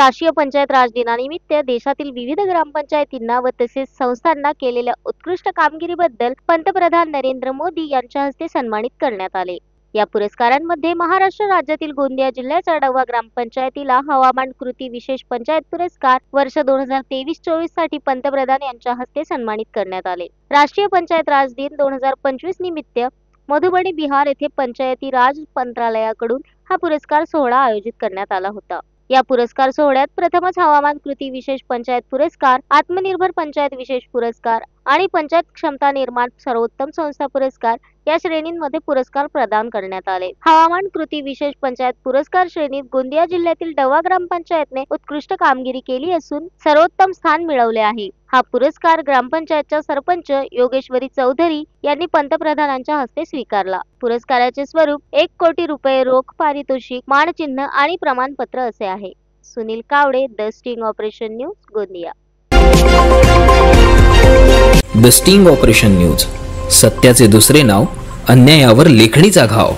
राष्ट्रीय पंचायत राज दिनानिमित्त देशातील विविध ग्रामपंचायतींना व तसेच संस्थांना केलेल्या उत्कृष्ट कामगिरीबद्दल पंतप्रधान नरेंद्र मोदी यांच्या हस्ते सन्मानित करण्यात आले। या पुरस्कारांमध्ये महाराष्ट्र राज्यातील गोंदिया जिल्ह्याच्या डवा ग्रामपंचायतीला हवामान कृती विशेष पंचायत पुरस्कार वर्ष 2023-24 साठी पंतप्रधान यांच्या हस्ते सन्मानित करण्यात आले। राष्ट्रीय पंचायत राज दिन 2025 निमित्त मधुबनी बिहार येथे पंचायती राज मंत्रालयाकडून हा पुरस्कार सोहळा आयोजित करण्यात आला होता। या पुरस्कार सोहळ्यात प्रथमच हवामान कृती विशेष पंचायत पुरस्कार, आत्मनिर्भर पंचायत विशेष पुरस्कार आणि पंचायत क्षमता निर्माण सर्वोत्तम संस्था पुरस्कार या श्रेणींमध्ये पुरस्कार प्रदान करण्यात आले। हवामान कृती विशेष पंचायत पुरस्कार श्रेणीत गोंदिया जिल्ह्यातील डवा ग्रामपंचायतने उत्कृष्ट कामगिरी केली असून सर्वोत्तम स्थान मिळवले आहे। हा पुरस्कार ग्रामपंचायतच्या सरपंच योगेश्वरी चौधरी यांनी पंतप्रधानांच्या हस्ते स्वीकारला। पुरस्काराचे स्वरूप 1 कोटी रुपये रोख पारितोषिक, मानचिन्ह आणि प्रमाणपत्र असे आहे। Sunil Kawade, the sting operation news, Gondia. The sting operation news, सत्याचे दुसरे नाव, अन्यायावर लेखणीचा घाव।